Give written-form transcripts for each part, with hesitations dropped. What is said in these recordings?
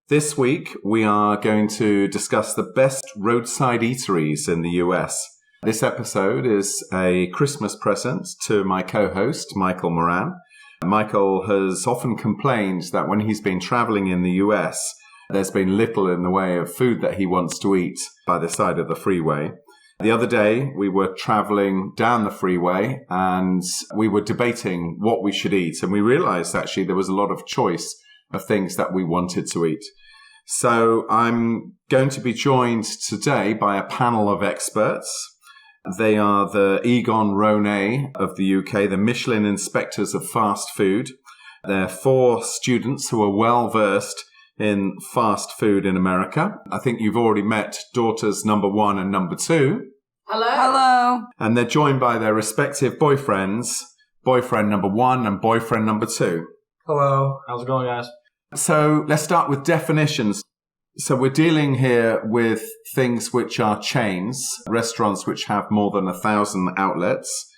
This week, we are going to discuss the best roadside eateries in the US. This episode is a Christmas present to my co-host, Michael Moran. Michael has often complained that when he's been traveling in the US, there's been little in the way of food that he wants to eat by the side of the freeway. The other day, we were traveling down the freeway and we were debating what we should eat. And we realized actually there was a lot of choice of things that we wanted to eat. So I'm going to be joined today by a panel of experts. They are the Egon Ronay of the UK, the Michelin inspectors of fast food. They're 4 students who are well versed in fast food in America. I think you've already met daughters number 1 and number 2. Hello. Hello. And they're joined by their respective boyfriends, boyfriend number 1 and boyfriend number 2. Hello. How's it going, guys? So let's start with definitions. So we're dealing here with things which are chains, restaurants which have more than 1,000 outlets,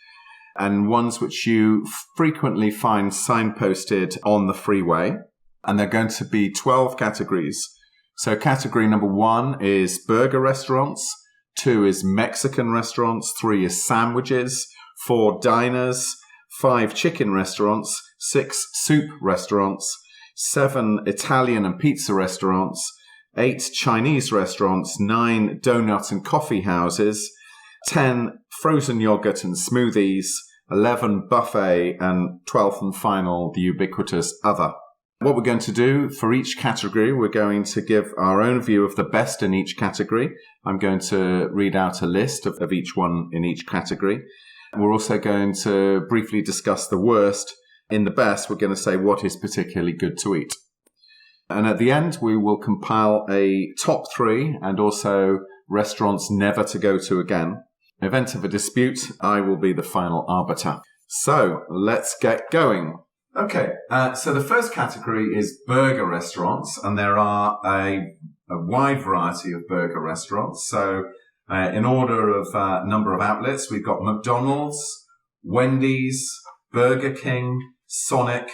and ones which you frequently find signposted on the freeway. And they're going to be 12 categories. So category number 1 is burger restaurants, 2 is Mexican restaurants, 3 is sandwiches, 4 diners, 5 chicken restaurants, 6 soup restaurants, 7 Italian and pizza restaurants, 8 Chinese restaurants, 9 donut and coffee houses, 10 frozen yogurt and smoothies, 11 buffet, and 12th and final, the ubiquitous other. What we're going to do for each category, we're going to give our own view of the best in each category. I'm going to read out a list of each one in each category. We're also going to briefly discuss the worst. In the best, we're going to say what is particularly good to eat. And at the end, we will compile a top 3 and also restaurants never to go to again. In the event of a dispute, I will be the final arbiter. So let's get going. Okay, so the first category is burger restaurants, and there are a wide variety of burger restaurants. So in order of number of outlets, we've got McDonald's, Wendy's, Burger King, Sonic,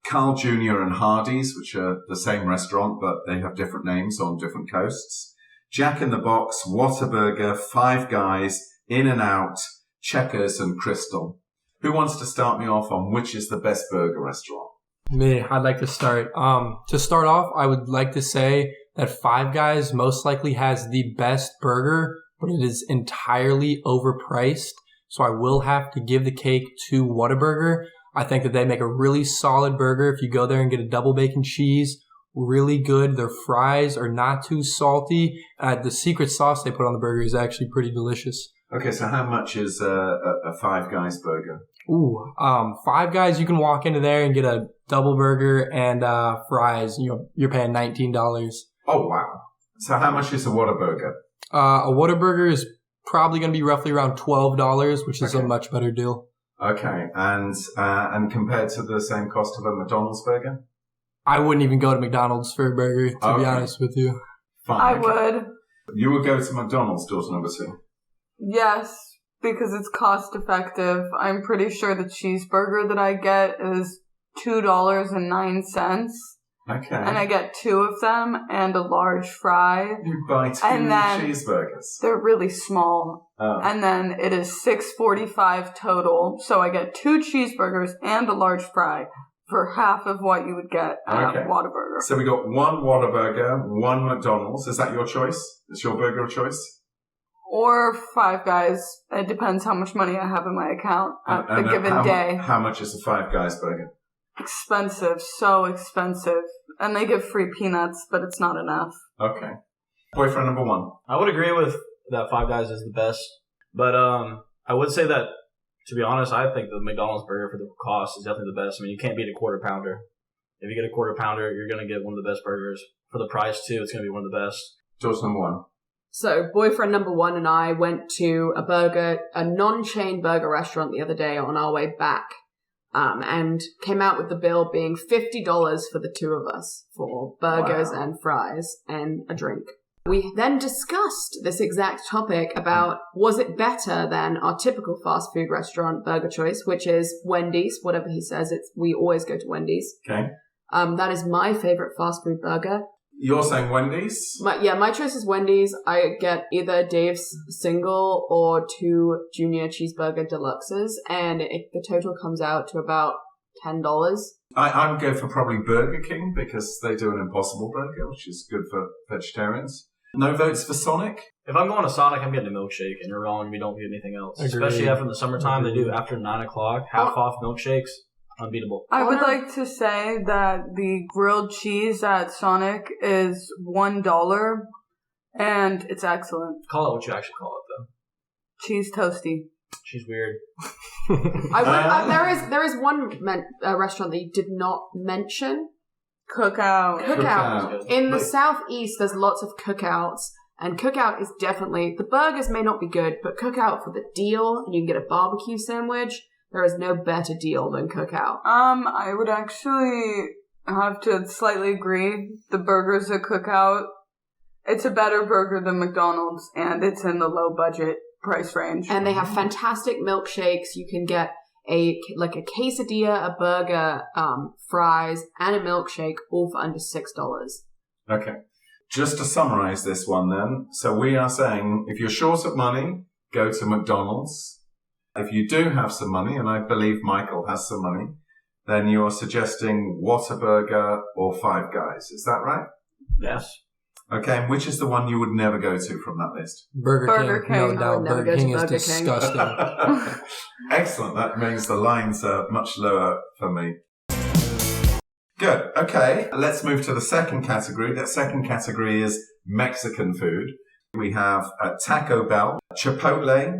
Carl Jr. and Hardee's, which are the same restaurant, but they have different names on different coasts, Jack in the Box, Whataburger, Five Guys, In-N-Out, Checkers, and Crystal. Who wants to start me off on which is the best burger restaurant? Me, I'd like to start. To start off, I would like to say that Five Guys most likely has the best burger, but it is entirely overpriced. So I will have to give the cake to Whataburger. I think that they make a really solid burger. If you go there and get a double bacon cheese, really good. Their fries are not too salty. The secret sauce they put on the burger is actually pretty delicious. Okay, so how much is a Five Guys burger? Ooh, Five Guys, you can walk into there and get a double burger and fries. You're paying $19. Oh, wow. So how much is a Whataburger? A Whataburger is probably going to be roughly around $12, which is a much better deal. Okay, and compared to the same cost of a McDonald's burger? I wouldn't even go to McDonald's for a burger, to be honest with you. Fine, I would. You would go to McDonald's, daughter number 2? Yes, because it's cost effective. I'm pretty sure the cheeseburger that I get is $2.09. Okay. And I get 2 of them and a large fry. You buy 2 cheeseburgers? They're really small. Oh. And then it is $6.45 total. So I get 2 cheeseburgers and a large fry for half of what you would get at Whataburger. So we got 1 Whataburger, 1 McDonald's. Is that your choice? Is your burger of choice? Or Five Guys. It depends how much money I have in my account at the given day. How much is a Five Guys burger? Expensive. So expensive. And they give free peanuts, but it's not enough. Okay. Boyfriend number 1. I would agree with that Five Guys is the best. But I would say that, to be honest, I think the McDonald's burger for the cost is definitely the best. I mean, you can't beat a quarter pounder. If you get a quarter pounder, you're going to get one of the best burgers. For the price, too, it's going to be one of the best. Choice number 1. So, boyfriend number 1 and I went to a non-chain burger restaurant the other day on our way back, and came out with the bill being $50 for the 2 of us for burgers and fries and a drink. We then discussed this exact topic about, was it better than our typical fast food restaurant burger choice, which is Wendy's, whatever he says, we always go to Wendy's. Okay. That is my favorite fast food burger. You're saying Wendy's? My choice is Wendy's. I get either Dave's single or 2 junior cheeseburger deluxes, and the total comes out to about $10. I would go for probably Burger King because they do an Impossible Burger, which is good for vegetarians. No votes for Sonic? If I'm going to Sonic, I'm getting a milkshake, and you're wrong, we don't get anything else. Agreed. Especially after the summertime, they do after 9 o'clock, half-off milkshakes, unbeatable. I would like to say that the grilled cheese at Sonic is $1, and it's excellent. Call it what you actually call it, though. Cheese toasty. She's weird. There is one restaurant that you did not mention. Cookout. Cookout. In the southeast, there's lots of cookouts, and Cookout is definitely, the burgers may not be good, but Cookout for the deal, and you can get a barbecue sandwich. There is no better deal than Cookout. I would actually have to slightly agree. The burgers at Cookout, it's a better burger than McDonald's, and it's in the low budget price range. And they have fantastic milkshakes. You can get a quesadilla, a burger, fries, and a milkshake, all for under $6. Okay. Just to summarize this one then. So we are saying if you're short of money, go to McDonald's. If you do have some money, and I believe Michael has some money, then you're suggesting Whataburger or Five Guys. Is that right? Yes. Okay, and which is the one you would never go to from that list? Burger King. No doubt. never Burger go to King is Burger King. disgusting. Excellent. That means the lines are much lower for me. Good. Okay, let's move to the second category. That second category is Mexican food. We have Taco Bell, Chipotle,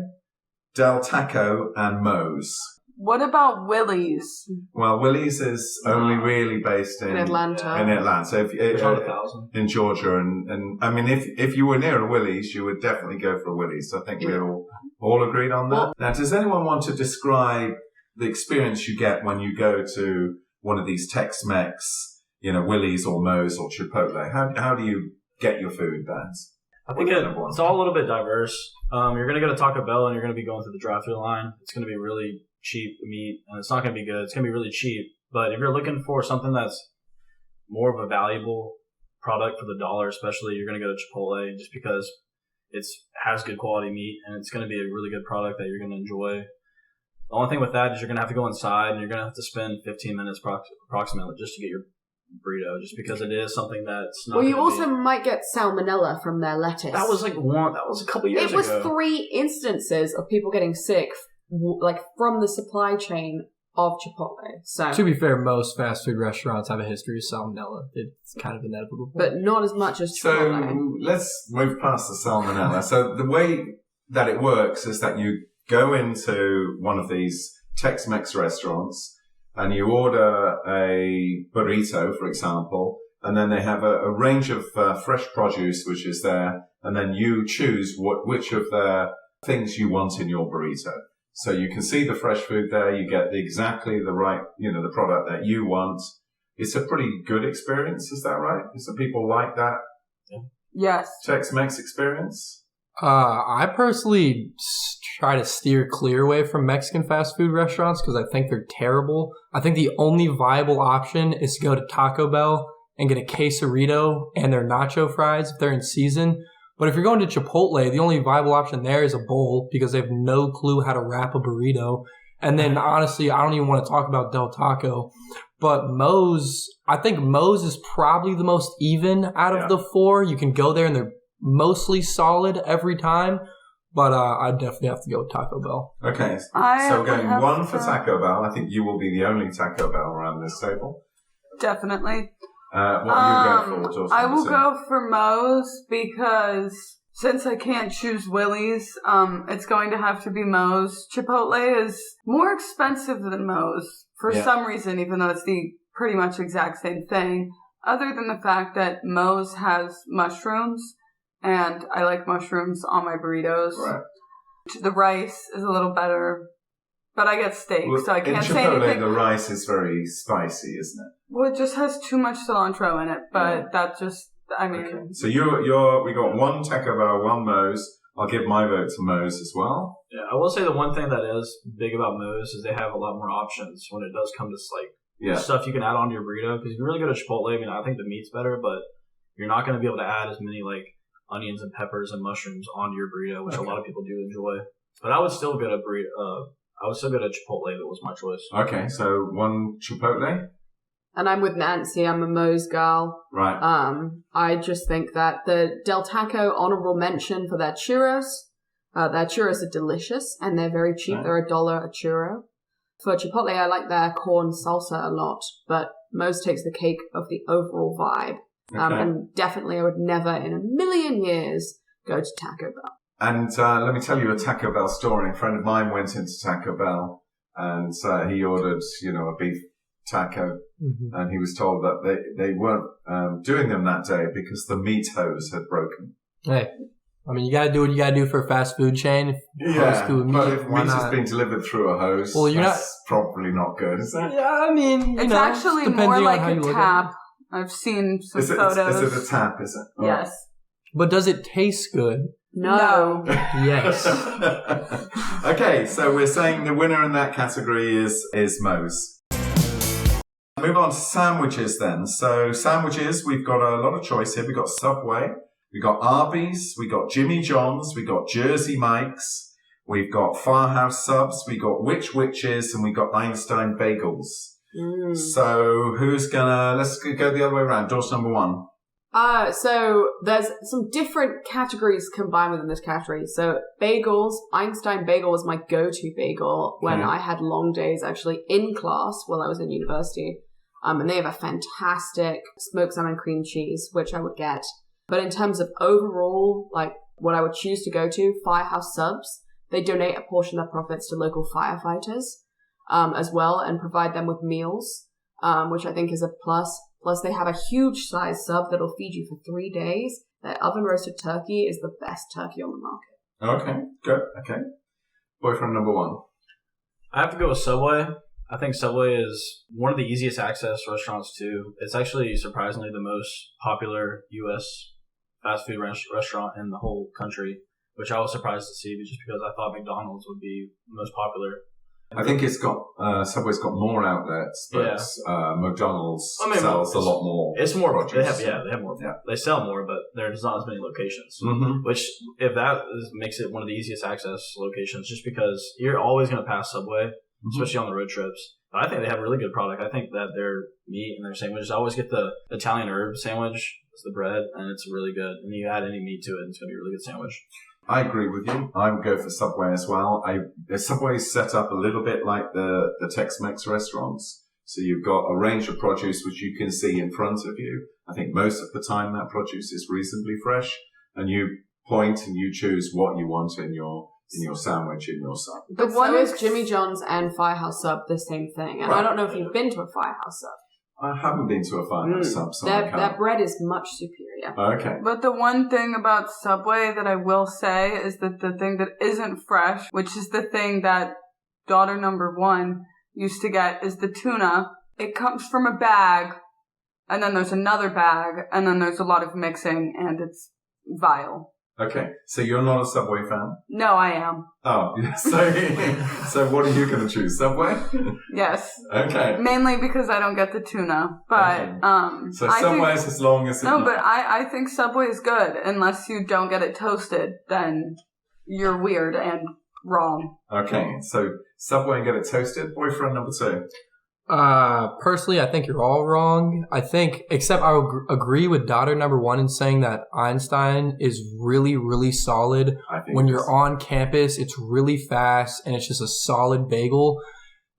Del Taco, and Moe's. What about Willie's? Well, Willie's is only really based in Atlanta. In Atlanta, so There's not 1,000. in Georgia, and I mean, if you were near a Willie's, you would definitely go for a Willie's. So I think we're all agreed on that. Now, does anyone want to describe the experience you get when you go to one of these Tex-Mex, Willie's or Moe's or Chipotle? How do you get your food, Vance? I think it's all a little bit diverse. You're going to go to Taco Bell and you're going to be going through the drive-thru line. It's going to be really cheap meat, and it's not going to be good. It's going to be really cheap. But if you're looking for something that's more of a valuable product for the dollar, especially, you're going to go to Chipotle just because it has good quality meat, and it's going to be a really good product that you're going to enjoy. The only thing with that is you're going to have to go inside, and you're going to have to spend 15 minutes approximately just to get your burrito, just because it is something that's not. Well, you also might get salmonella from their lettuce. That was a couple years ago. It was 3 instances of people getting sick, from the supply chain of Chipotle. So, to be fair, most fast food restaurants have a history of salmonella. It's kind of inevitable. but not as much as Chipotle. So let's move past the salmonella. So the way that it works is that you go into one of these Tex-Mex restaurants and you order a burrito, for example, and then they have a range of fresh produce which is there, and then you choose which of the things you want in your burrito. So you can see the fresh food there. You get exactly the right, the product that you want. It's a pretty good experience. Is that right? So people like that Yes. Tex-Mex experience? I personally try to steer clear away from Mexican fast food restaurants because I think they're terrible. I think the only viable option is to go to Taco Bell and get a quesarito and their nacho fries if they're in season. But if you're going to Chipotle, the only viable option there is a bowl because they have no clue how to wrap a burrito. And then, honestly, I don't even want to talk about Del Taco. But Moe's, I think Moe's is probably the most even out of the 4. You can go there and they're mostly solid every time. But I definitely have to go with Taco Bell. Okay, so going 1 for Taco Bell. I think you will be the only Taco Bell around this table. Definitely. What do you go for? I will go for Moe's because since I can't choose Willie's, it's going to have to be Moe's. Chipotle is more expensive than Moe's for some reason, even though it's the pretty much exact same thing. Other than the fact that Moe's has mushrooms, and I like mushrooms on my burritos. Right. The rice is a little better, but I get steak, so I can't say anything. In Chipotle, anything. the rice is very spicy, isn't it? Well, it just has too much cilantro in it, but that just, I mean... Okay. So we got 1 Taco Bell, 1 Moe's. I'll give my vote to Moe's as well. Yeah, I will say the one thing that is big about Moe's is they have a lot more options when it does come to stuff you can add onto your burrito. Because if you really go to Chipotle, I think the meat's better, but you're not going to be able to add as many like onions and peppers and mushrooms onto your burrito, which a lot of people do enjoy. But I would still get a burrito. I would still get a Chipotle. That was my choice. Okay, so one Chipotle. And I'm with Nancy. I'm a Moe's gal. Right. I just think that the Del Taco honorable mention for their churros. Their churros are delicious and they're very cheap. Okay. They're $1 a churro. For Chipotle, I like their corn salsa a lot, but Moe's takes the cake of the overall vibe. Okay. And definitely I would never in a million years go to Taco Bell. And let me tell you a Taco Bell story. A friend of mine went into Taco Bell and he ordered, a beef taco. Mm-hmm. And he was told that they weren't doing them that day because the meat hose had broken. Hey, I mean, you gotta do what you gotta do for a fast food chain. Yeah, but if why meat not? is being delivered through a hose, Well, you're that's probably not good, is it? Yeah, I mean, It's actually more like a tap. I've seen some photos. Is it a tap, is it? Oh. Yes. But does it taste good? No. Yes. Okay, so we're saying the winner in that category is Moe's. Move on to sandwiches then. So sandwiches, we've got a lot of choice here. We've got Subway, we've got Arby's, we've got Jimmy John's, we've got Jersey Mike's, we've got Firehouse Subs, we've got Witches, and we've got Einstein Bagels. So let's go the other way around. Doors number one. So there's some different categories combined within this category. So bagels, Einstein Bagel was my go-to bagel when I had long days actually in class while I was in university. And they have a fantastic smoked salmon cream cheese, which I would get. But in terms of overall, like what I would choose to go to, Firehouse Subs, they donate a portion of their profits to local firefighters, as well, and provide them with meals, which I think is a plus. Plus, they have a huge size sub that'll feed you for 3 days. Their oven roasted turkey is the best turkey on the market. Okay, good. Okay. Boyfriend number one. I have to go with Subway. I think Subway is one of the easiest access restaurants too. It's actually surprisingly the most popular U.S. fast food restaurant in the whole country, which I was surprised to see just because I thought McDonald's would be most popular. I think it's got Subway's got more outlets, but McDonald's sells a lot more. It's more. produce. They have more. Yeah. They sell more, but there's not as many locations. Mm-hmm. Which, if that makes it one of the easiest access locations, just because you're always going to pass Subway, especially on the road trips. But I think they have a really good product. I think that their meat and their sandwiches. I always get the Italian herb sandwich. It's the bread, and it's really good. And you add any meat to it, and it's going to be a really good sandwich. I agree with you. I would go for Subway as well. Subway's set up a little bit like the Tex-Mex restaurants. So you've got a range of produce which you can see in front of you. I think most of the time that produce is reasonably fresh, and you point and you choose what you want in your sandwich, in your sub. But so is Jimmy John's and Firehouse Sub the same thing. And I don't know if you've been to a Firehouse Sub. I haven't been to a Firehouse Sub. So their bread is much superior. Okay. But the one thing about Subway that I will say is that the thing that isn't fresh, which is the thing that daughter number one used to get, is the tuna. It comes from a bag, and then there's another bag, and then there's a lot of mixing, and it's vile. Okay, so you're not a Subway fan? No, I am. Oh, so what are you going to choose? Subway? Yes. Okay. Mainly because I don't get the tuna, but okay. So Subway is as long as no, but I think Subway is good unless you don't get it toasted. Then you're weird and wrong. Okay, so Subway and get it toasted. Boyfriend number two. Personally, I think you're all wrong. Except I would agree with daughter number one in saying that Einstein is really, really solid. When you're on campus, it's really fast and it's just a solid bagel.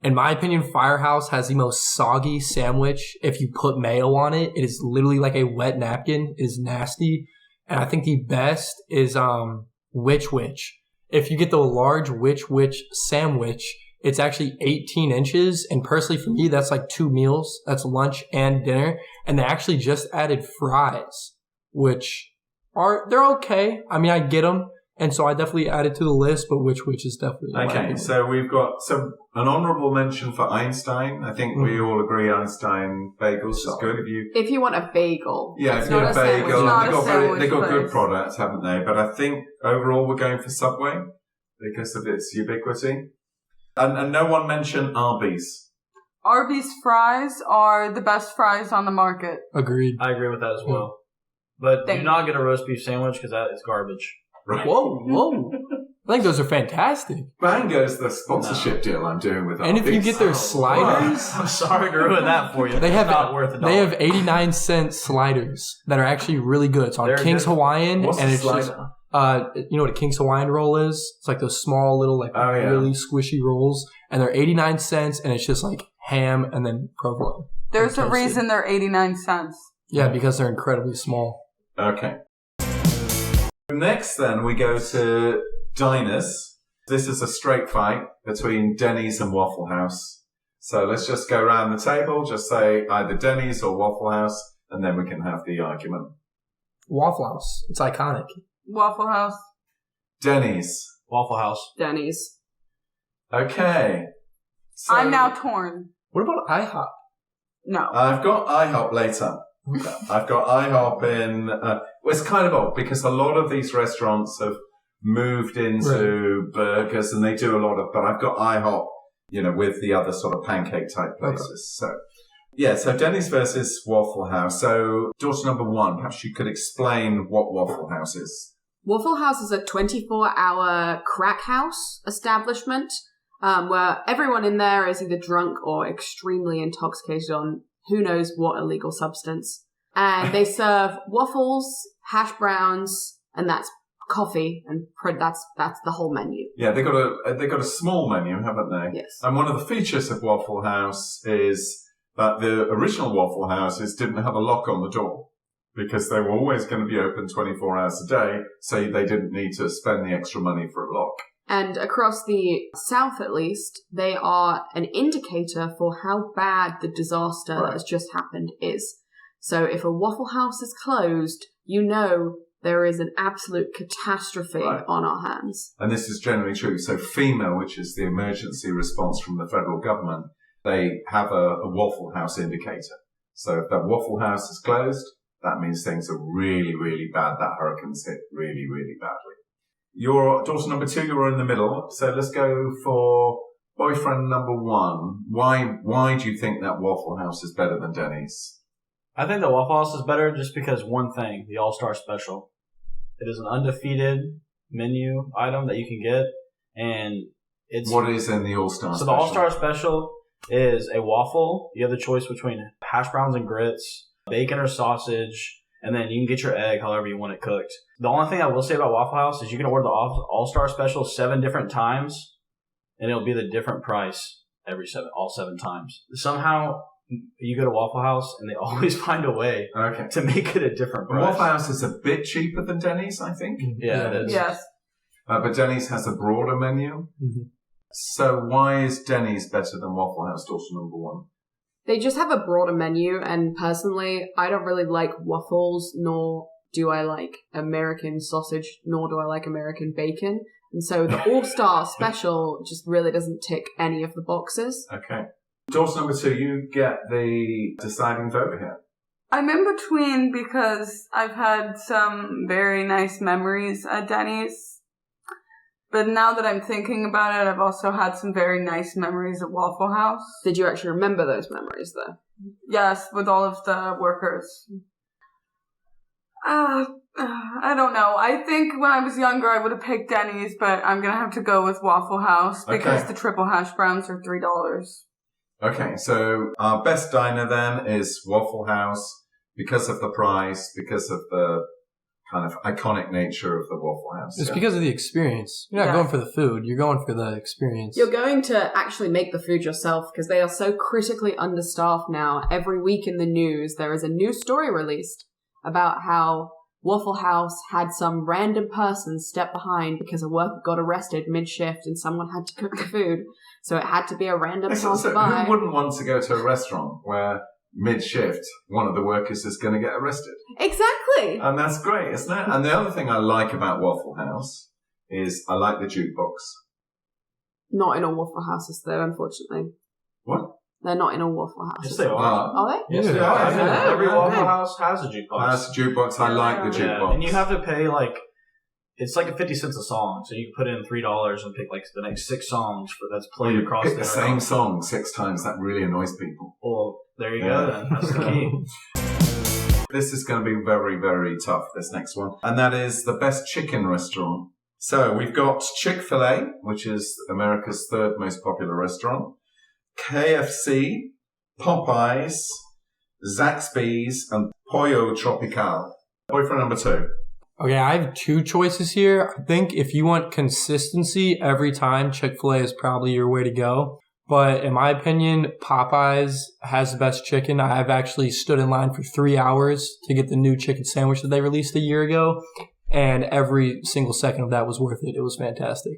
In my opinion, Firehouse has the most soggy sandwich. If you put mayo on it, it is literally like a wet napkin. It is nasty. And I think the best is Witch. If you get the large Witch sandwich, it's actually 18 inches, and personally for me, that's like 2 meals. That's lunch and dinner, and they actually just added fries, which they're okay. I mean, I get them, and so I definitely added to the list, but which is definitely okay. So we've got an honorable mention for Einstein. I think we all agree Einstein Bagels is good. If you want a bagel, yeah, if you want a bagel, they've got good products, haven't they? But I think overall we're going for Subway because of its ubiquity. And no one mentioned Arby's. Arby's fries are the best fries on the market. Agreed. I agree with that as well. But do not get a roast beef sandwich because that is garbage. Right. Whoa. I think those are fantastic. Bango's the sponsorship deal I'm doing with And if you get their sliders... I'm sorry to ruin that for you. They have, not worth $1. They have 89-cent sliders that are actually really good. It's on They're King's good. Hawaiian. What's and the it's slider? just... you know what a King's Hawaiian roll is? It's like those small little, really squishy rolls. And they're 89 cents, and it's just like ham and then provolone. There's a reason they're 89 cents. Yeah, because they're incredibly small. Okay. Next, then, we go to diners. This is a straight fight between Denny's and Waffle House. So let's just go around the table, just say either Denny's or Waffle House, and then we can have the argument. Waffle House. It's iconic. Waffle House. Denny's. Waffle House. Denny's. Okay. So I'm now torn. What about IHOP? No. I've got IHOP later. I've got IHOP in... well, it's kind of odd because a lot of these restaurants have moved into burgers and they do a lot of... But I've got IHOP, with the other sort of pancake type places. Okay. So Denny's versus Waffle House. So daughter number 1, perhaps you could explain what Waffle House is. Waffle House is a 24-hour crack house establishment where everyone in there is either drunk or extremely intoxicated on who knows what illegal substance. And they serve waffles, hash browns, and that's coffee, and that's the whole menu. Yeah, they got a small menu, haven't they? Yes. And one of the features of Waffle House is that the original Waffle Houses didn't have a lock on the door because they were always going to be open 24 hours a day, so they didn't need to spend the extra money for a lock. And across the South, at least, they are an indicator for how bad the disaster that has just happened is. So if a Waffle House is closed, there is an absolute catastrophe on our hands. And this is generally true. So FEMA, which is the emergency response from the federal government, they have a Waffle House indicator. So if that Waffle House is closed, that means things are really, really bad. That hurricane's hit really, really badly. Your daughter number 2, you're in the middle. So let's go for boyfriend number 1. Why do you think that Waffle House is better than Denny's? I think the Waffle House is better just because one thing, the All-Star Special. It is an undefeated menu item that you can get, and it's... What is in the All-Star Special? So the All-Star Special is a waffle. You have the choice between hash browns and grits, bacon or sausage, and then you can get your egg however you want it cooked. The only thing I will say about Waffle House is you can order the All-Star Special 7 different times, and it'll be the different price all 7 times. Somehow, you go to Waffle House, and they always find a way to make it a different price. Waffle House is a bit cheaper than Denny's, I think. Yeah, it is. Yes. But Denny's has a broader menu. Mm-hmm. So why is Denny's better than Waffle House, daughter number 1? They just have a broader menu, and personally, I don't really like waffles, nor do I like American sausage, nor do I like American bacon. And so the All-Star Special just really doesn't tick any of the boxes. Okay. Daughter number 2, you get the deciding vote here. I'm in between because I've had some very nice memories at Denny's. But now that I'm thinking about it, I've also had some very nice memories at Waffle House. Did you actually remember those memories, though? Yes, with all of the workers. I don't know. I think when I was younger, I would have picked Denny's, but I'm going to have to go with Waffle House because the triple hash browns are $3. Okay, so our best diner then is Waffle House because of the price, because of the kind of iconic nature of the Waffle House. It's because of the experience. You're not going for the food. You're going for the experience. You're going to actually make the food yourself because they are so critically understaffed now. Every week in the news, there is a new story released about how Waffle House had some random person step behind because a worker got arrested mid-shift and someone had to cook the food. So it had to be a random passerby. Who wouldn't want to go to a restaurant where mid-shift one of the workers is going to get arrested? Exactly. And that's great, isn't it? And the other thing I like about Waffle House is I like the jukebox. Not in all Waffle Houses, though, unfortunately. What? They're not in all Waffle Houses. Yes, they are. Are they? Yes, they are. Every Waffle House has a jukebox. That's a jukebox. I like the jukebox. And you have to pay it's like 50 cents a song. So you can put in $3 and pick the next 6 songs that's played across pick the same song 6 times. That really annoys people. Well, there you go then. That's the key. This is going to be very, very tough, this next one. And that is the best chicken restaurant. So we've got Chik-fil-A, which is America's third most popular restaurant, KFC, Popeyes, Zaxby's, and Pollo Tropical. Boyfriend number 2. Okay, I have 2 choices here. I think if you want consistency every time, Chick-fil-A is probably your way to go. But in my opinion, Popeyes has the best chicken. I've actually stood in line for 3 hours to get the new chicken sandwich that they released a year ago. And every single second of that was worth it. It was fantastic.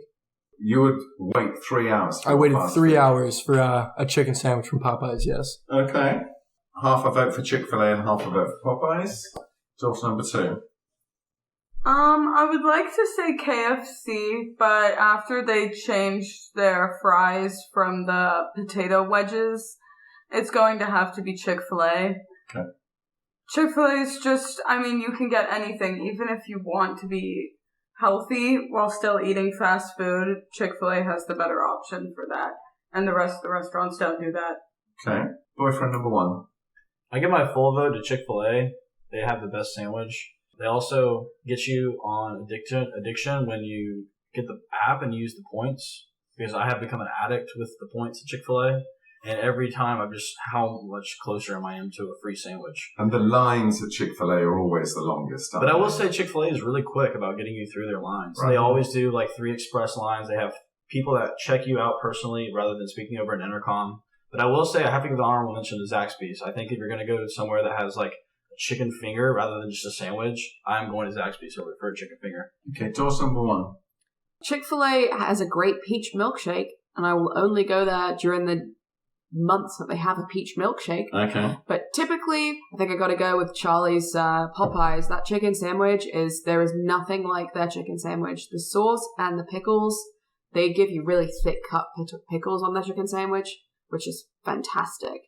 You would wait 3 hours. I waited 3 hours for a chicken sandwich from Popeyes, yes. Okay. Half a vote for Chick-fil-A and half a vote for Popeyes. Daughter number 2. I would like to say KFC, but after they changed their fries from the potato wedges, it's going to have to be Chick-fil-A. Okay. Chick-fil-A is just, you can get anything, even if you want to be healthy while still eating fast food. Chick-fil-A has the better option for that, and the rest of the restaurants don't do that. Okay. Boyfriend number 1. I give my full vote to Chick-fil-A. They have the best sandwich. They also get you on addiction when you get the app and use the points, because I have become an addict with the points at Chick-fil-A, and every time I'm just how much closer am I to a free sandwich. And the lines at Chick-fil-A are always the longest. But I will say Chick-fil-A is really quick about getting you through their lines. Right. They always do like 3 express lines. They have people that check you out personally rather than speaking over an intercom. But I will say I have to give an honorable mention to Zaxby's. I think if you're going to go somewhere that has like chicken finger rather than just a sandwich, I'm going to Zaxby's over for a chicken finger. Okay, daughter number 1. Chick-fil-A has a great peach milkshake, and I will only go there during the months that they have a peach milkshake. Okay. But typically, I think I got to go with Charlie's Popeyes. That chicken sandwich there is nothing like their chicken sandwich. The sauce and the pickles, they give you really thick cut pickles on their chicken sandwich, which is fantastic.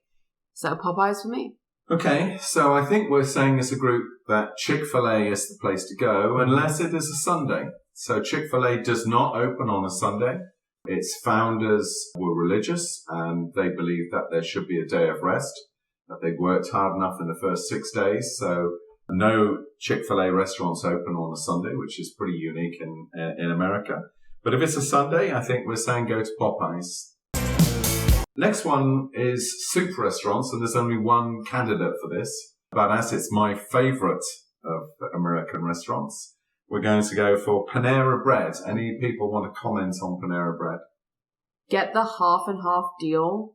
So Popeyes for me. Okay, so I think we're saying as a group that Chick-fil-A is the place to go unless it is a Sunday. So Chick-fil-A does not open on a Sunday. Its founders were religious and they believed that there should be a day of rest, that they'd worked hard enough in the first 6 days. So no Chick-fil-A restaurants open on a Sunday, which is pretty unique in America. But if it's a Sunday, I think we're saying go to Popeyes. Next one is soup restaurants, and there's only one candidate for this. But as it's my favorite of American restaurants, we're going to go for Panera Bread. Any people want to comment on Panera Bread? Get the half and half deal,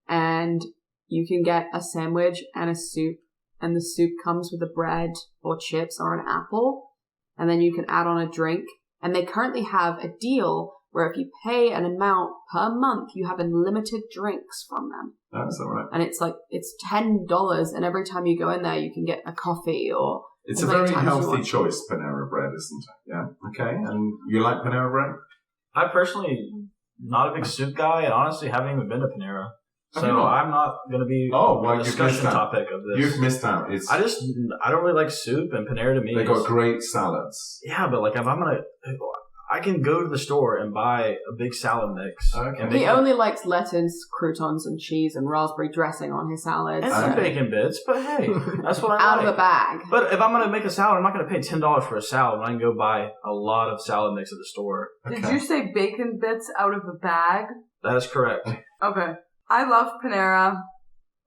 and you can get a sandwich and a soup, and the soup comes with a bread or chips or an apple, and then you can add on a drink. And they currently have a deal where if you pay an amount per month, you have unlimited drinks from them. That's all right. And it's $10, and every time you go in there, you can get a coffee or... It's a very healthy choice, Panera Bread, isn't it? Yeah. Okay. And you like Panera Bread? I personally, not a big soup guy, and honestly haven't even been to Panera. So I'm not going to be a discussion topic of this. You've missed out. I don't really like soup, and Panera to me they got great salads. Yeah, but like if I'm going to... I can go to the store and buy a big salad mix. Okay. He only likes lettuce, croutons, and cheese and raspberry dressing on his salads. And some bacon bits, but hey, that's what I like. Out of a bag. But if I'm going to make a salad, I'm not going to pay $10 for a salad when I can go buy a lot of salad mix at the store. Okay. Did you say bacon bits out of a bag? That is correct. Okay. I love Panera.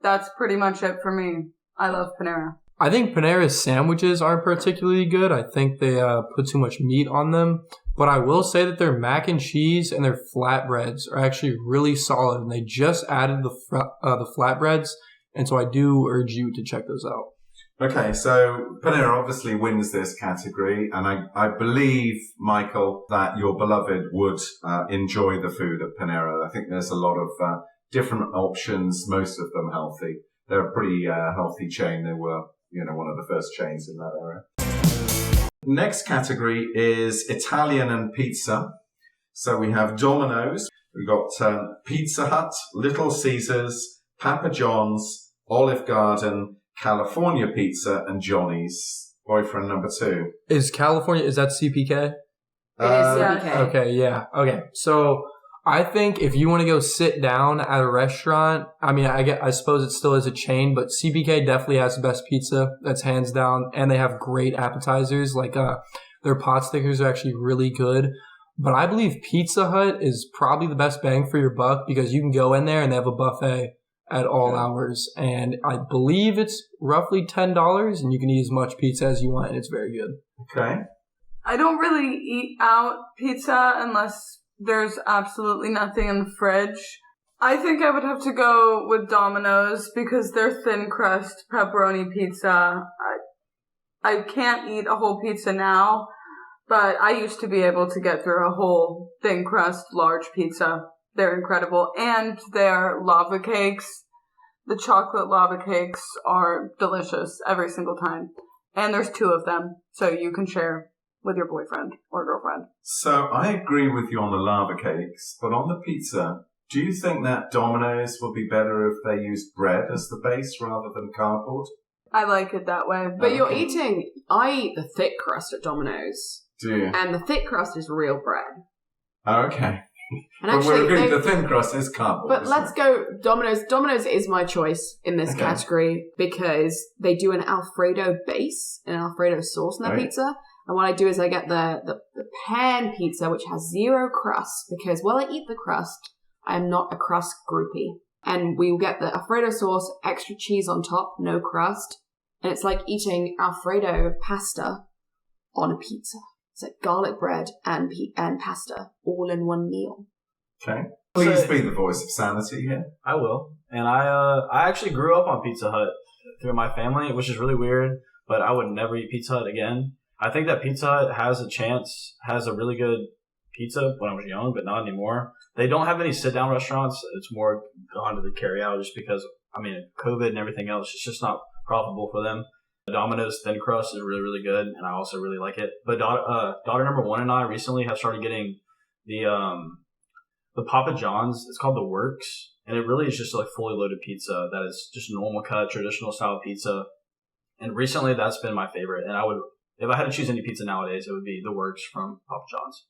That's pretty much it for me. I love Panera. I think Panera's sandwiches aren't particularly good. I think they put too much meat on them. But I will say that their mac and cheese and their flatbreads are actually really solid. And they just added the flatbreads. And so I do urge you to check those out. Okay, so Panera obviously wins this category. And I believe, Michael, that your beloved would enjoy the food at Panera. I think there's a lot of different options, most of them healthy. They're a pretty healthy chain. They were, one of the first chains in that area. Next category is Italian and pizza. So we have Domino's. We've got Pizza Hut, Little Caesars, Papa John's, Olive Garden, California Pizza, and Johnny's. Boyfriend number 2. Is that CPK? It is CPK. Okay, yeah. Okay, so I think if you want to go sit down at a restaurant, I mean, I suppose it still is a chain, but CBK definitely has the best pizza. That's hands down. And they have great appetizers. Like, their pot stickers are actually really good. But I believe Pizza Hut is probably the best bang for your buck because you can go in there and they have a buffet at all hours. And I believe it's roughly $10 and you can eat as much pizza as you want and it's very good. Okay. I don't really eat out pizza unless there's absolutely nothing in the fridge. I think I would have to go with Domino's because their thin crust pepperoni pizza. I can't eat a whole pizza now, but I used to be able to get through a whole thin crust large pizza. They're incredible. And their lava cakes, the chocolate lava cakes are delicious every single time. And there's 2 of them, so you can share with your boyfriend or girlfriend. So I agree with you on the lava cakes, but on the pizza, do you think that Domino's will be better if they use bread as the base rather than cardboard? I like it that way. But I eat the thick crust at Domino's. Do you? And the thick crust is real bread. Oh, okay. And but we're agreed the thin crust is cardboard. But let's go Domino's. Domino's is my choice in this category because they do an Alfredo base, an Alfredo sauce in their pizza. And what I do is I get the pan pizza, which has 0 crust, because while I eat the crust, I am not a crust groupie. And we will get the Alfredo sauce, extra cheese on top, no crust. And it's like eating Alfredo pasta on a pizza. It's like garlic bread and pasta all in one meal. Okay. Please be the voice of sanity here. I will. And I actually grew up on Pizza Hut through my family, which is really weird, but I would never eat Pizza Hut again. I think that Pizza Hut has a really good pizza when I was young, but not anymore. They don't have any sit-down restaurants. It's more gone to the carry-out just because, COVID and everything else, it's just not profitable for them. Domino's thin crust is really, really good, and I also really like it. But daughter number 1 and I recently have started getting the Papa John's. It's called the Works, and it really is just like fully loaded pizza that is just normal cut, traditional style pizza. And recently, that's been my favorite. And if I had to choose any pizza nowadays, it would be the Works from Papa John's.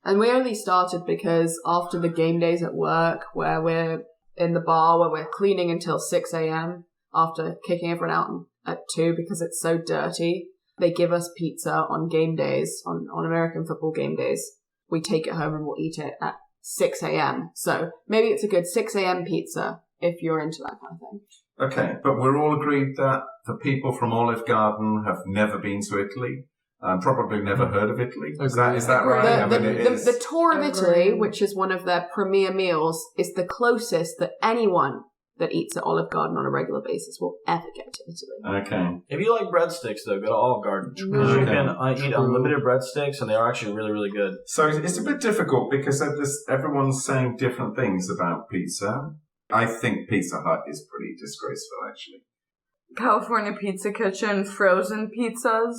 And we only started because after the game days at work, where we're in the bar, where we're cleaning until 6 a.m. after kicking everyone out at 2 because it's so dirty, they give us pizza on game days, on American football game days. We take it home and we'll eat it at 6 a.m. So maybe it's a good 6 a.m. pizza if you're into that kind of thing. Okay, but we're all agreed that the people from Olive Garden have never been to Italy. Probably never heard of Italy. Is that right? The tour of Italy, which is one of their premier meals, is the closest that anyone that eats at Olive Garden on a regular basis will ever get to Italy. Okay. If you like breadsticks, though, go to Olive Garden. Because you can eat unlimited breadsticks, and they are actually really, really good. So it's a bit difficult because everyone's saying different things about pizza. I think Pizza Hut is pretty disgraceful, actually. California Pizza Kitchen frozen pizzas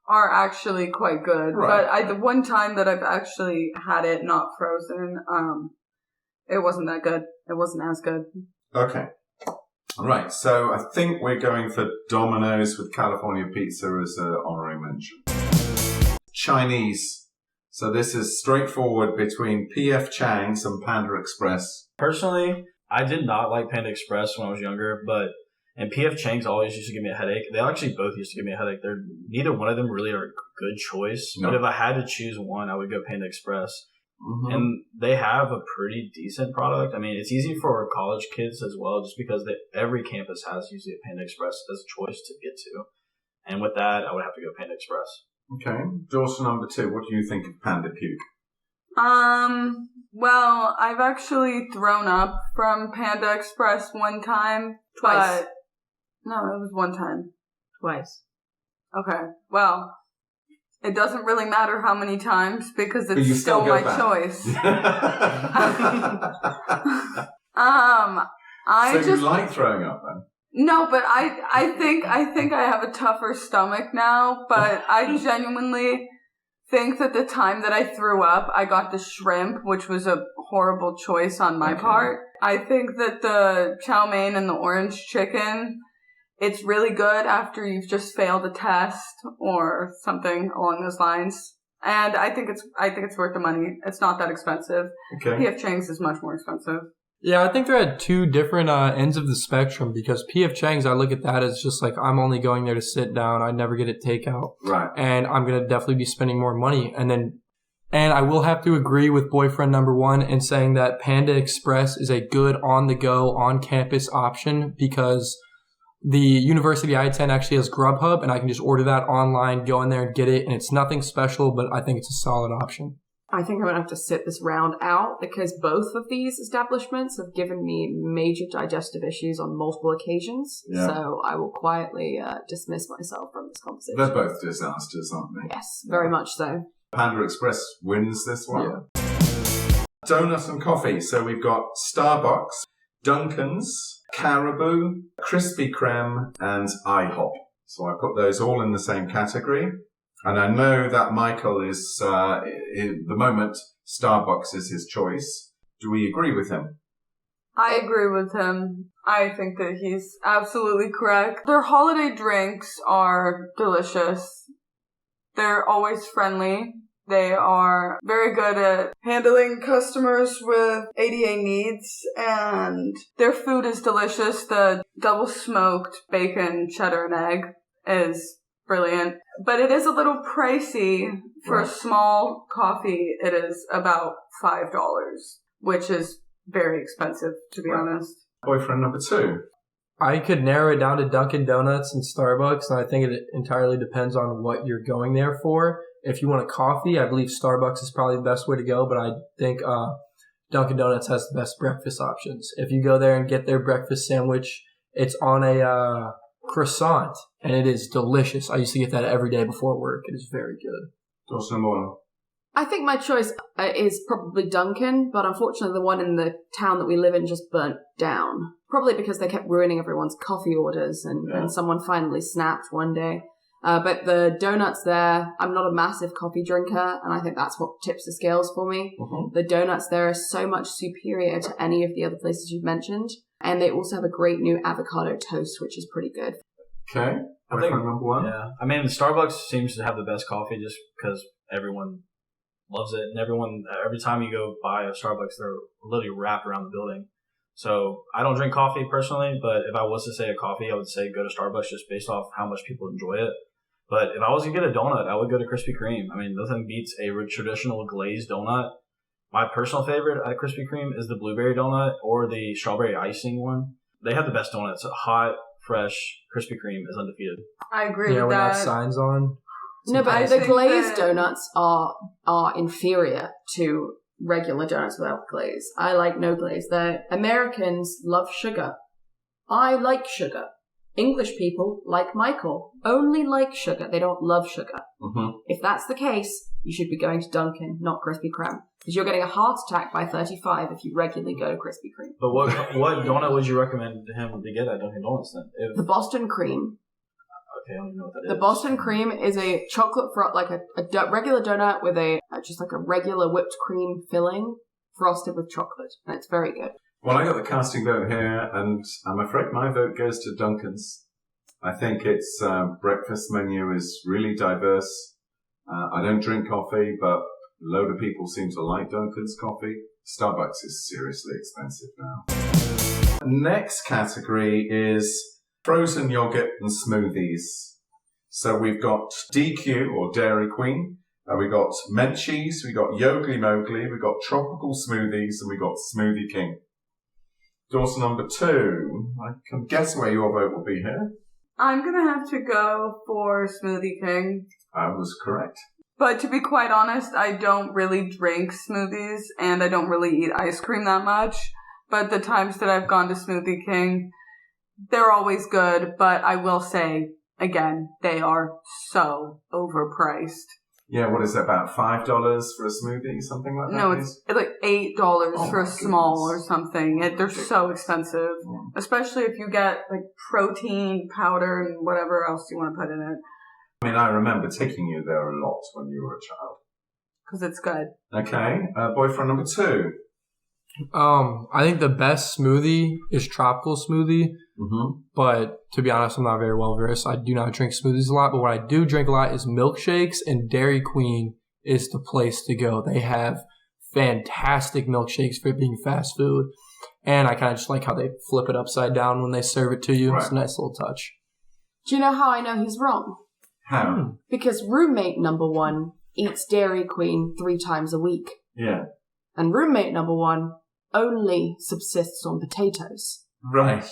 are actually quite good. Right. But the one time that I've actually had it not frozen, it wasn't that good. It wasn't as good. Okay. All right. So I think we're going for Domino's with California Pizza as an honorary mention. Chinese. So this is straightforward between P.F. Chang's and Panda Express. Personally, I did not like Panda Express when I was younger, and P.F. Chang's always used to give me a headache. They actually both used to give me a headache. Neither one of them really are a good choice. No. But if I had to choose one, I would go Panda Express. Mm-hmm. And they have a pretty decent product. I mean, it's easy for college kids as well, just because every campus has usually a Panda Express as a choice to get to. And with that, I would have to go Panda Express. Okay. Daughter number 2, what do you think of Panda Puke? Well, I've actually thrown up from Panda Express one time. Twice. No, it was one time. Twice. Okay. Well, it doesn't really matter how many times because it's still my choice. So you like throwing up then? No, but I think I have a tougher stomach now, but I genuinely think that the time that I threw up, I got the shrimp, which was a horrible choice on my part. I think that the chow mein and the orange chicken, it's really good after you've just failed a test or something along those lines. And I think it's worth the money. It's not that expensive. Okay. P.F. Chang's is much more expensive. Yeah, I think they're at two different ends of the spectrum because P.F. Chang's, I look at that as just like I'm only going there to sit down. I never get it takeout. Right. And I'm going to definitely be spending more money. And I will have to agree with boyfriend number one in saying that Panda Express is a good on-the-go, on-campus option because the university I attend actually has Grubhub, and I can just order that online, go in there and get it, and it's nothing special, but I think it's a solid option. I think I'm going to have to sit this round out because both of these establishments have given me major digestive issues on multiple occasions. Yeah. So I will quietly dismiss myself from this conversation. They're both disasters, aren't they? Yes, very much so. Panda Express wins this one. Yeah. Donuts and coffee. So we've got Starbucks, Dunkin's, Caribou, Krispy Kreme, and IHOP. So I put those all in the same category. And I know that Michael is, at the moment, Starbucks is his choice. Do we agree with him? I agree with him. I think that he's absolutely correct. Their holiday drinks are delicious. They're always friendly. They are very good at handling customers with ADA needs, and their food is delicious. The double smoked bacon, cheddar, and egg is brilliant. But it is a little pricey for a small coffee. It is about $5, which is very expensive, to be honest. Boyfriend number two. I could narrow it down to Dunkin' Donuts and Starbucks, and I think it entirely depends on what you're going there for. If you want a coffee, I believe Starbucks is probably the best way to go, but I think Dunkin' Donuts has the best breakfast options. If you go there and get their breakfast sandwich, it's on a croissant, and it is delicious. I used to get that every day before work. It is very good. What's number one? I think my choice is probably Dunkin', but unfortunately the one in the town that we live in just burnt down. Probably because they kept ruining everyone's coffee orders and someone finally snapped one day. But the donuts there, I'm not a massive coffee drinker, and I think that's what tips the scales for me. Mm-hmm. The donuts there are so much superior to any of the other places you've mentioned, and they also have a great new avocado toast, which is pretty good. Okay. I think number one. Yeah. I mean, Starbucks seems to have the best coffee just because everyone loves it, and every time you go buy a Starbucks, they're literally wrapped around the building. So I don't drink coffee personally, but if I was to say a coffee, I would say go to Starbucks just based off how much people enjoy it. But if I was to get a donut, I would go to Krispy Kreme. I mean, nothing beats a traditional glazed donut. My personal favorite at Krispy Kreme is the blueberry donut or the strawberry icing one. They have the best donuts. Hot, fresh, Krispy Kreme is undefeated. I agree with that. Yeah, when that signs on. No, but the glazed donuts are inferior to regular donuts without glaze. I like no glaze. Americans love sugar. I like sugar. English people, like Michael, only like sugar. They don't love sugar. Mm-hmm. If that's the case, you should be going to Dunkin', not Krispy Kreme. Because you're getting a heart attack by 35 if you regularly go to Krispy Kreme. But what donut would you recommend him to get at Dunkin' Donuts then? The Boston Cream. Okay, I don't even know what that is. The Boston Cream is a chocolate like a regular donut with just like a regular whipped cream filling frosted with chocolate. And it's very good. Well, I got the casting vote here, and I'm afraid my vote goes to Dunkin's. I think its breakfast menu is really diverse. I don't drink coffee, but a load of people seem to like Dunkin's coffee. Starbucks is seriously expensive now. Next category is frozen yogurt and smoothies. So we've got DQ, or Dairy Queen. We've got Menchie's, we've got Yogli Mowgli, we've got Tropical Smoothies, and we've got Smoothie King. Daughter number two, I can guess where your vote will be here. I'm going to have to go for Smoothie King. I was correct. But to be quite honest, I don't really drink smoothies, and I don't really eat ice cream that much. But the times that I've gone to Smoothie King, they're always good, but I will say, again, they are so overpriced. Yeah, what is it, about $5 for a smoothie, something like that? No, it's like $8 for a small or something. They're so expensive, especially if you get like protein powder and whatever else you want to put in it. I mean, I remember taking you there a lot when you were a child. Because it's good. Okay, boyfriend number two. I think the best smoothie is tropical smoothie. Mm-hmm. But to be honest, I'm not very well versed. I do not drink smoothies a lot, but what I do drink a lot is milkshakes, and Dairy Queen is the place to go. They have fantastic milkshakes for being fast food. And I kind of just like how they flip it upside down when they serve it to you. Right. It's a nice little touch. Do you know how I know he's wrong? How? Because roommate number 1 eats Dairy Queen 3 times a week. Yeah. And roommate number 1 only subsists on potatoes. Right.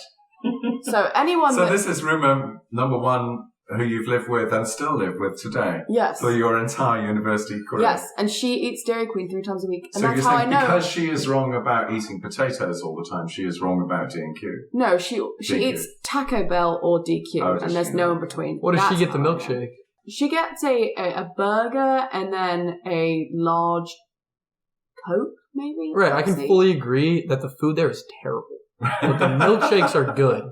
So anyone So this is roommate number 1 who you've lived with and still live with today. Yes. For your entire university career. Yes, and she eats Dairy Queen 3 times a week. And so that's you're how saying I know. Because she is wrong about eating potatoes all the time, she is wrong about D&Q? No, she eats Taco Bell or DQ, and there's no in between. What does she get the milkshake? She gets a burger and then a large Coke, maybe? Right, I can fully agree that the food there is terrible. But the milkshakes are good.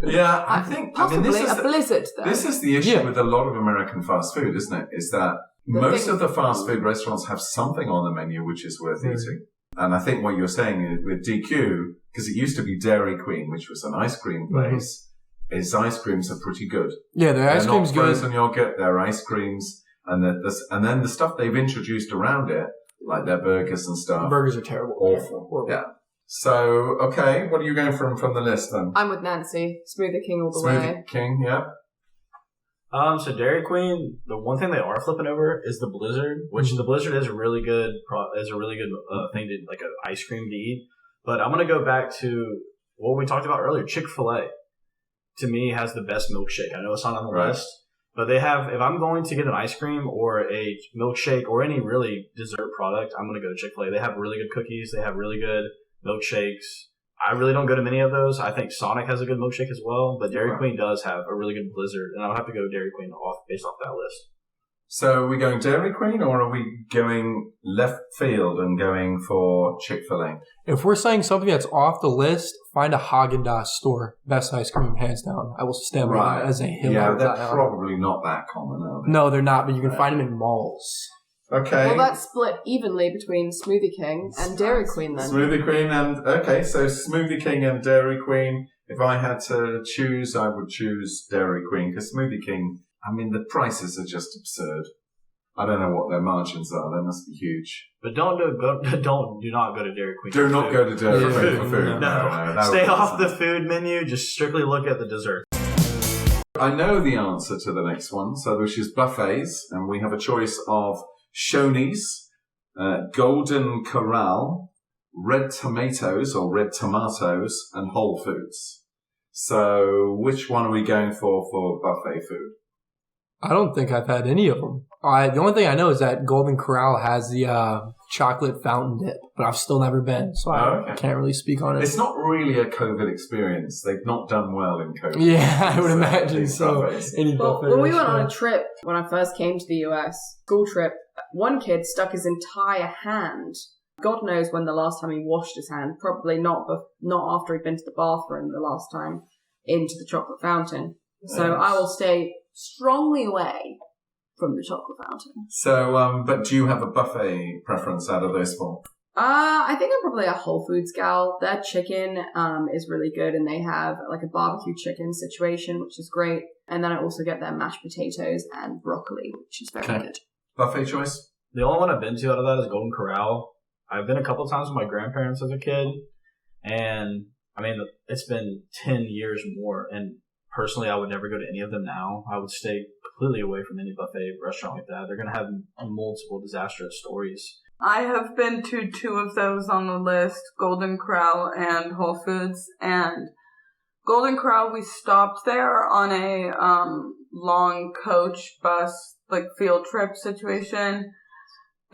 Yeah, I think possibly this is a blizzard, though. This is the issue with a lot of American fast food, isn't it? Is that most of the fast food restaurants have something on the menu which is worth eating. And I think what you're saying with DQ, because it used to be Dairy Queen, which was an ice cream place, is ice creams are pretty good. Yeah, their ice cream's good. They're not frozen yogurt, they're ice creams, and then the stuff they've introduced around it, like their burgers and stuff. Burgers are terrible. Awful. Yeah. So, okay, what are you going from the list then? I'm with Nancy. Smoothie King all the way. Smoothie King, yeah. So Dairy Queen, the one thing they are flipping over is the Blizzard, which the Blizzard is a really good thing to, like, an ice cream to eat. But I'm going to go back to what we talked about earlier. Chick-fil-A, to me, has the best milkshake. I know it's not on the list, but they have, if I'm going to get an ice cream or a milkshake or any really dessert product, I'm going to go to Chick-fil-A. They have really good cookies. They have really good milkshakes. I really don't go to many of those. I think Sonic has a good milkshake as well, but Dairy Queen does have a really good Blizzard, and I'll have to go Dairy Queen based off that list. So are we going Dairy Queen, or are we going left field and going for Chick-fil-A? If we're saying something that's off the list, find a Haagen-Dazs store. Best ice cream, hands down. I will stand by that as a hill. Yeah, they're probably not that common, are they? No, they're not, but you can find them in malls. Okay. Well, that's split evenly between Smoothie King and Dairy Queen then. Smoothie Queen so Smoothie King and Dairy Queen. If I had to choose, I would choose Dairy Queen, because Smoothie King, I mean, the prices are just absurd. I don't know what their margins are. They must be huge. But do not go to Dairy Queen. Do not go to Dairy Queen for food. No. Stay off the food menu. Just strictly look at the dessert. I know the answer to the next one, which is buffets, and we have a choice of Shoney's, Golden Corral, Red Tomatoes or Red Tomatoes, and Whole Foods. So which one are we going for buffet food? I don't think I've had any of them. The only thing I know is that Golden Corral has the chocolate fountain dip, but I've still never been, so I can't really speak on it. It's not really a COVID experience. They've not done well in COVID. Yeah, I would imagine so. When we went on a trip, when I first came to the US, school trip, one kid stuck his entire hand. God knows when the last time he washed his hand. Probably not after he'd been to the bathroom the last time, into the chocolate fountain. So I will stay strongly away from the chocolate fountain. So, but do you have a buffet preference out of those four? I think I'm probably a Whole Foods gal. Their chicken is really good, and they have like a barbecue chicken situation, which is great. And then I also get their mashed potatoes and broccoli, which is very good. Buffet choice? The only one I've been to out of that is Golden Corral. I've been a couple times with my grandparents as a kid, and I mean, it's been 10 years more, and personally, I would never go to any of them now. I would stay completely away from any buffet restaurant like that. They're going to have multiple disastrous stories. I have been to 2 of those on the list, Golden Corral and Whole Foods. And Golden Corral, we stopped there on a long coach bus, like field trip situation.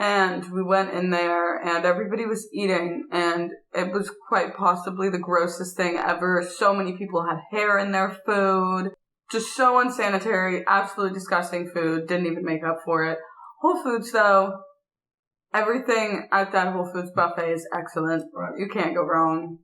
And we went in there and everybody was eating, and it was quite possibly the grossest thing ever. So many people had hair in their food. Just so unsanitary, absolutely disgusting food. Didn't even make up for it. Whole Foods, though, everything at that Whole Foods buffet is excellent. Right. You can't go wrong.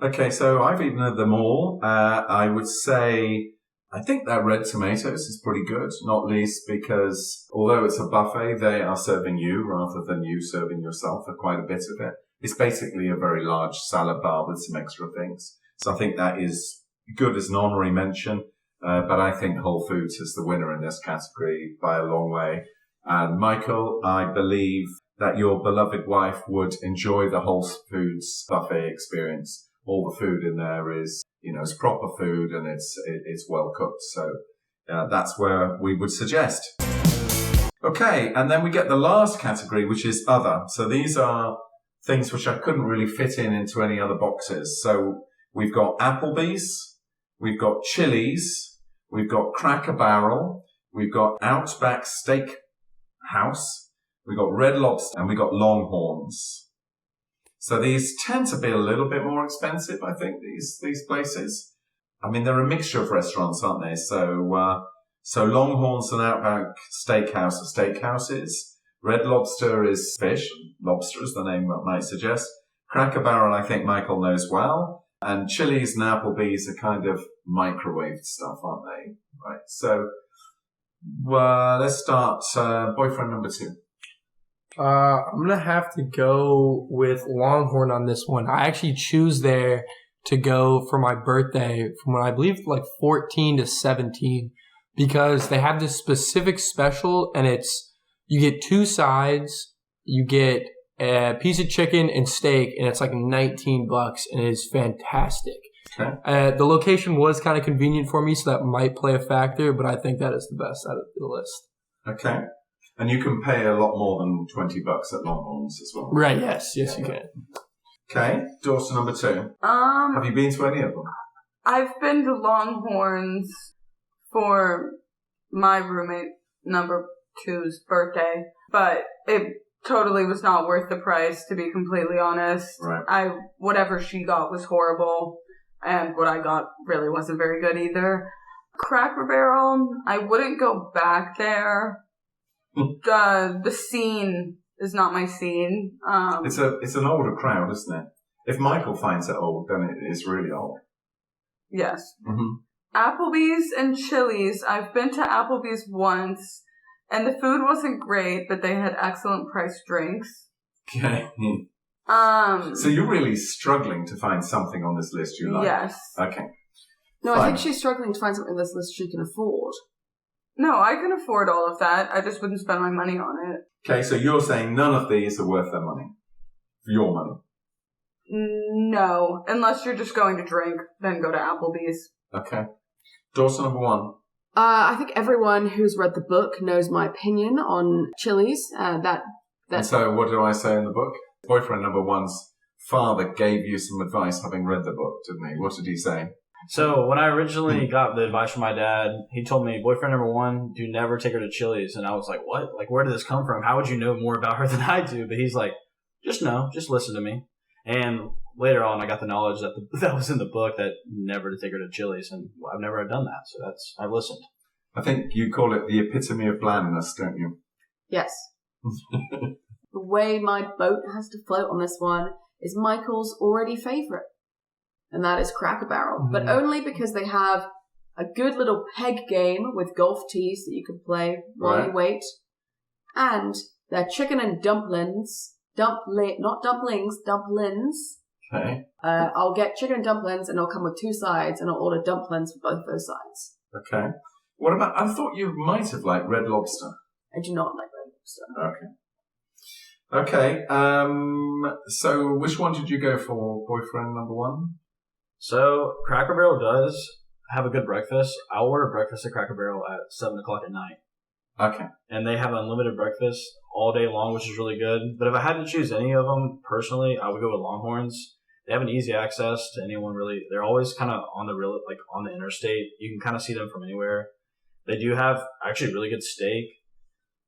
Okay, so I've eaten at them all. I would say I think that Red Tomatoes is pretty good, not least because although it's a buffet, they are serving you rather than you serving yourself for quite a bit of it. It's basically a very large salad bar with some extra things. So I think that is good as an honorary mention. But I think Whole Foods is the winner in this category by a long way. And Michael, I believe that your beloved wife would enjoy the Whole Foods buffet experience. All the food in there is, it's proper food and it's well cooked. So that's where we would suggest. Okay, and then we get the last category, which is other. So these are things which I couldn't really fit into any other boxes. So we've got Applebee's, we've got Chili's, we've got Cracker Barrel, we've got Outback Steak House, we've got Red Lobster, and we've got Longhorns. So these tend to be a little bit more expensive, I think, these places. I mean, they're a mixture of restaurants, aren't they? So Longhorns and Outback Steakhouse are steakhouses. Red Lobster is fish. Lobster, as the name might suggest. Cracker Barrel, I think Michael knows well. And Chili's and Applebee's are kind of microwaved stuff, aren't they? Right. So let's start boyfriend number 2. I'm going to have to go with Longhorn on this one. I actually choose there to go for my birthday from when I believe 14 to 17 because they have this specific special and you get 2 sides, you get a piece of chicken and steak and it's like $19 and it is fantastic. Okay. The location was kind of convenient for me, so that might play a factor, but I think that is the best out of the list. Okay. And you can pay a lot more than $20 at Longhorns as well. Right, yes, you can. Okay, daughter number 2. Have you been to any of them? I've been to Longhorns for my roommate number 2's birthday, but it totally was not worth the price, to be completely honest. Right. Whatever she got was horrible, and what I got really wasn't very good either. Cracker Barrel, I wouldn't go back there. The scene is not my scene. It's an older crowd, isn't it? If Michael finds it old, then it is really old. Yes. Mm-hmm. Applebee's and Chili's. I've been to Applebee's once, and the food wasn't great, but they had excellent priced drinks. Okay. So you're really struggling to find something on this list you like? Yes. Okay. No, Fine. I think she's struggling to find something on this list she can afford. No, I can afford all of that. I just wouldn't spend my money on it. Okay, so you're saying none of these are worth their money? Your money? No. Unless you're just going to drink, then go to Applebee's. Okay. Daughter number 1. I think everyone who's read the book knows my opinion on Chili's. And so what do I say in the book? Boyfriend number 1's father gave you some advice having read the book, didn't he? What did he say? So when I originally got the advice from my dad, he told me, boyfriend number 1, do never take her to Chili's. And I was like, what? Like, where did this come from? How would you know more about her than I do? But he's like, just listen to me. And later on, I got the knowledge that that was in the book, that never to take her to Chili's. And I've never done that. So I've listened. I think you call it the epitome of blandness, don't you? Yes. The way my boat has to float on this one is Michael's already favourite. And that is Cracker Barrel. Mm-hmm. But only because they have a good little peg game with golf tees that you can play while you wait. And their chicken and dumplings. Not dumplings, dumplings. Okay. I'll get chicken and dumplings and it'll come with 2 sides and I'll order dumplings for both those sides. Okay. What about, I thought you might have liked Red Lobster. I do not like Red Lobster. Okay. So which one did you go for, boyfriend number 1? So Cracker Barrel does have a good breakfast. I'll order breakfast at Cracker Barrel at 7 o'clock at night. Okay. And they have unlimited breakfast all day long, which is really good. But if I had to choose any of them personally, I would go with Longhorns. They have an easy access to anyone really. They're always kind of on the interstate. You can kind of see them from anywhere. They do have actually really good steak.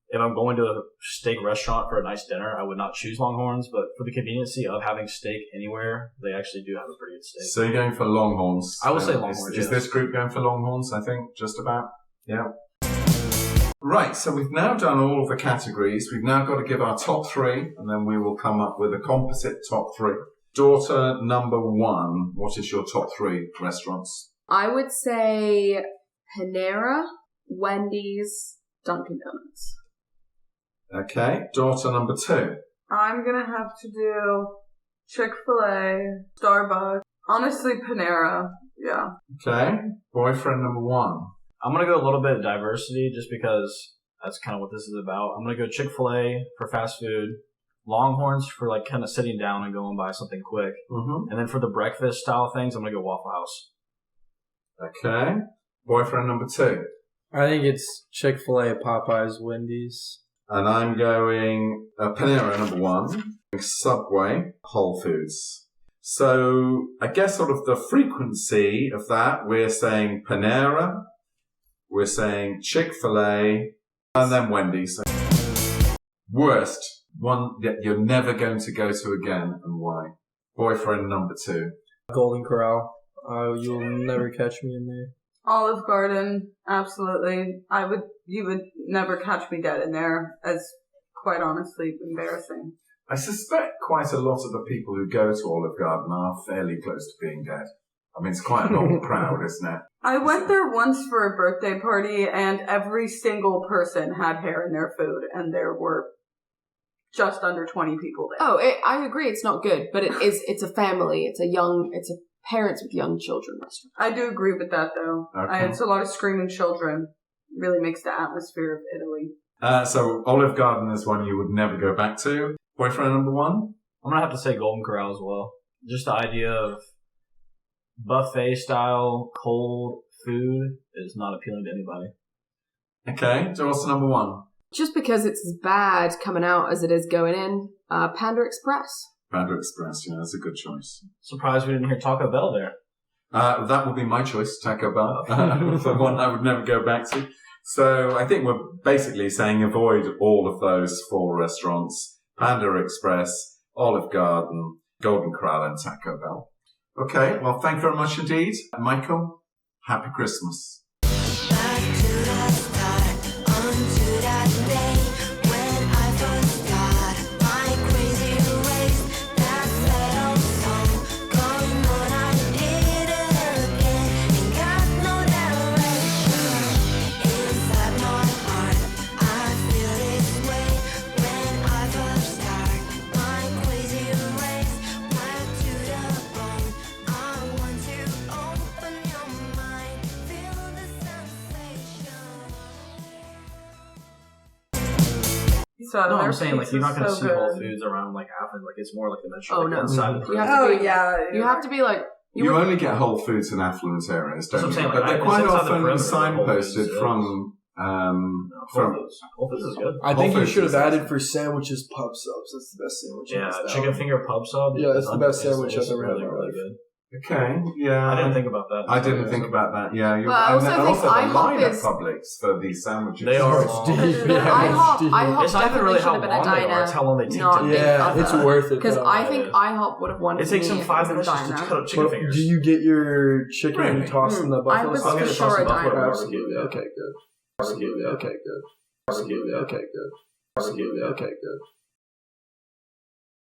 If I'm going to a steak restaurant for a nice dinner, I would not choose Longhorns. But for the conveniency of having steak anywhere, they actually do have a pretty good steak. So you're going for Longhorns? I would say Longhorns. Is this group going for Longhorns, I think, just about? Yeah. Right, so we've now done all of the categories. We've now got to give our top 3, and then we will come up with a composite top 3. Daughter number 1, what is your top 3 restaurants? I would say Panera, Wendy's, Dunkin' Donuts. Okay, daughter number 2. I'm gonna have to do Chik-fil-A, Starbucks, honestly Panera, yeah. Okay, boyfriend number 1. I'm going to go a little bit of diversity just because That's kind of what this is about. I'm going to go Chick-fil-A for fast food. Longhorns for like kind of sitting down and going by something quick. Mm-hmm. And then for the breakfast style things, I'm going to go Waffle House. Okay. Boyfriend number 2. I think it's Chick-fil-A, Popeyes, Wendy's. And I'm going Panera number 1, Subway, Whole Foods. So I guess sort of the frequency of that, we're saying Panera, we're saying Chick-fil-A, and then Wendy's. Worst one that you're never going to go to again, and why? Boyfriend number 2. Golden Corral. You'll never catch me in there. Olive Garden, absolutely. You would never catch me dead in there, as quite honestly embarrassing. I suspect quite a lot of the people who go to Olive Garden are fairly close to being dead. I mean, it's quite a normal crowd, isn't it? I went there once for a birthday party, and every single person had hair in their food, and there were just under 20 people there. Oh, I agree. It's not good, but it's a family. It's a parents with young children restaurant. I do agree with that, though. Okay. It's a lot of screaming children. Really makes the atmosphere of Italy. So Olive Garden is one you would never go back to. Boyfriend number 1? I'm going to have to say Golden Corral as well. Just the idea of buffet style cold food is not appealing to anybody. Okay. So what's the number 1? Just because it's as bad coming out as it is going in, Panda Express. Panda Express, yeah, that's a good choice. Surprised we didn't hear Taco Bell there. That would be my choice, Taco Bell, the one I would never go back to. So I think we're basically saying avoid all of those 4 restaurants: Panda Express, Olive Garden, Golden Corral, and Taco Bell. Okay, well, thank you very much indeed. Michael, happy Christmas. So no, I'm saying like you're not going to see good. Whole Foods around like Athens. Like it's more like the metro. Oh, no. Inside of the You have to be like. You only get Whole Foods in affluent areas, don't you? Saying, but like, they're quite often the signposted from. Whole Foods is good. I think you should have added for sandwiches pub subs. That's the best sandwich. Yeah, chicken finger pub sub. Yeah, it's the best sandwich I've ever had. Really good. Okay, yeah. I didn't think about that. I didn't think about that, yeah. Well, I also think the line IHOP at Publix for these sandwiches. They are IHOP It's not even definitely really should how have been a long they are, diner. it's how long they take not to a make. Yeah, it's worth it. Because though. I think IHOP would have won. It takes them 5 minutes just to cut up chicken But fingers. do you get your chicken Really? tossed in the I buffalo was sauce? I'm for gonna sure toss a some buffalo diner. barbecue. Absolutely. Okay, good. Barbecue, yeah. Okay, good. Barbecue, yeah. Okay, good. Barbecue, yeah. Okay, good.